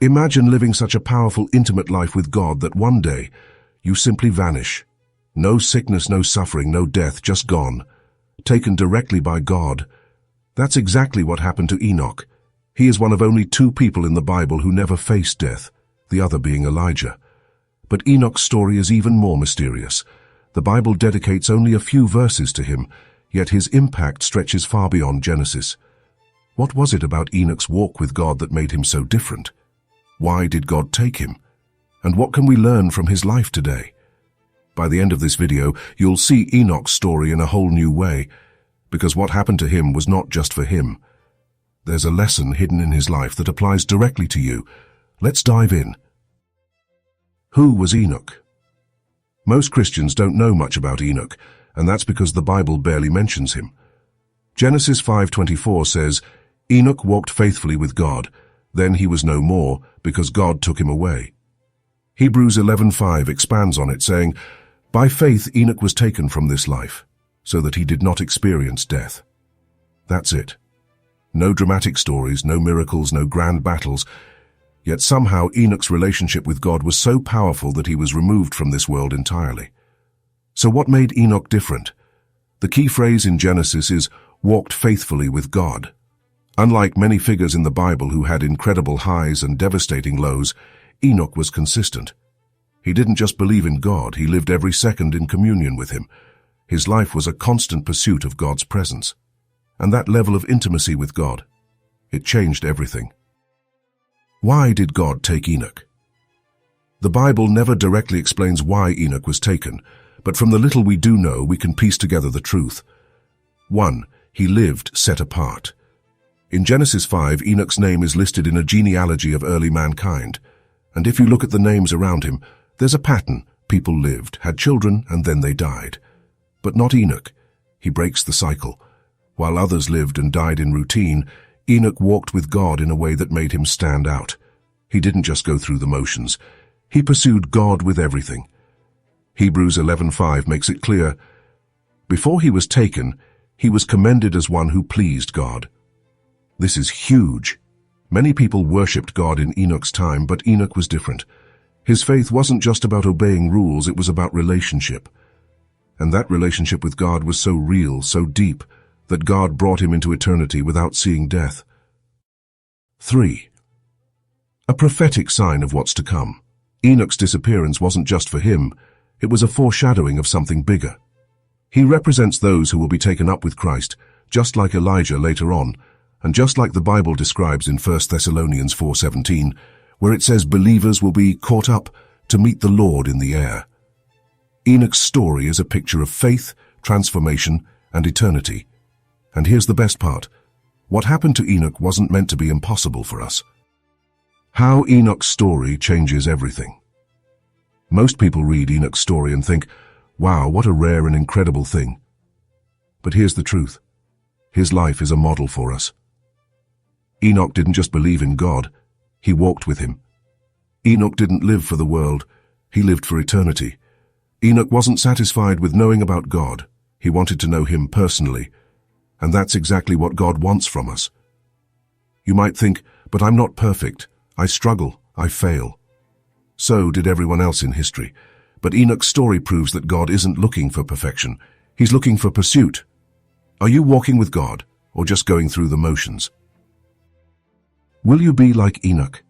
Imagine living such a powerful, intimate life with God that one day you simply vanish. No sickness, no suffering, no death, just gone. Taken directly by God. That's exactly what happened to Enoch. He is one of only 2 people in the Bible who never faced death, the other being Elijah. But Enoch's story is even more mysterious. The Bible dedicates only a few verses to him, yet his impact stretches far beyond Genesis. What was it about Enoch's walk with God that made him so different? Why did God take him? And what can we learn from his life today? By the end of this video, you'll see Enoch's story in a whole new way, because what happened to him was not just for him. There's a lesson hidden in his life that applies directly to you. Let's dive in. Who was Enoch? Most Christians don't know much about Enoch, and that's because the Bible barely mentions him. Genesis 5:24 says, Enoch walked faithfully with God, then he was no more, because God took him away. Hebrews 11:5 expands on it, saying, by faith Enoch was taken from this life, so that he did not experience death. That's it. No dramatic stories, no miracles, no grand battles. Yet somehow Enoch's relationship with God was so powerful that he was removed from this world entirely. So what made Enoch different? The key phrase in Genesis is, walked faithfully with God. Unlike many figures in the Bible who had incredible highs and devastating lows, Enoch was consistent. He didn't just believe in God, he lived every second in communion with him. His life was a constant pursuit of God's presence. And that level of intimacy with God, it changed everything. Why did God take Enoch? The Bible never directly explains why Enoch was taken, but from the little we do know, we can piece together the truth. 1. He lived set apart. In Genesis 5, Enoch's name is listed in a genealogy of early mankind. And if you look at the names around him, there's a pattern. People lived, had children, and then they died. But not Enoch. He breaks the cycle. While others lived and died in routine, Enoch walked with God in a way that made him stand out. He didn't just go through the motions. He pursued God with everything. Hebrews 11:5 makes it clear, before he was taken, he was commended as one who pleased God. This is huge. Many people worshipped God in Enoch's time, but Enoch was different. His faith wasn't just about obeying rules, it was about relationship. And that relationship with God was so real, so deep, that God brought him into eternity without seeing death. 3. A prophetic sign of what's to come. Enoch's disappearance wasn't just for him, it was a foreshadowing of something bigger. He represents those who will be taken up with Christ, just like Elijah later on, and just like the Bible describes in 1 Thessalonians 4:17, where it says believers will be caught up to meet the Lord in the air. Enoch's story is a picture of faith, transformation, and eternity. And here's the best part. What happened to Enoch wasn't meant to be impossible for us. How Enoch's story changes everything. Most people read Enoch's story and think, wow, what a rare and incredible thing. But here's the truth. His life is a model for us. Enoch didn't just believe in God, he walked with him. Enoch didn't live for the world, he lived for eternity. Enoch wasn't satisfied with knowing about God, he wanted to know him personally. And that's exactly what God wants from us. You might think, but I'm not perfect. I struggle, I fail. So did everyone else in history. But Enoch's story proves that God isn't looking for perfection. He's looking for pursuit. Are you walking with God, or just going through the motions? Will you be like Enoch?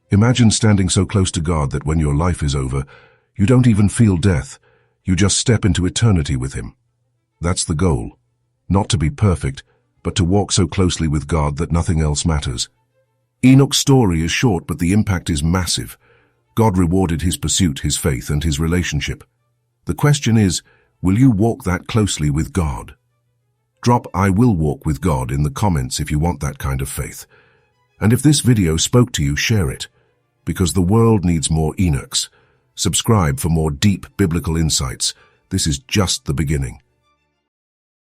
Imagine standing so close to God that when your life is over, you don't even feel death. You just step into eternity with him. That's the goal. Not to be perfect, but to walk so closely with God that nothing else matters. Enoch's story is short, but the impact is massive. God rewarded his pursuit, his faith, and his relationship. The question is, will you walk that closely with God? Drop "I will walk with God" in the comments if you want that kind of faith. And if this video spoke to you, share it, because the world needs more Enochs. Subscribe for more deep biblical insights. This is just the beginning.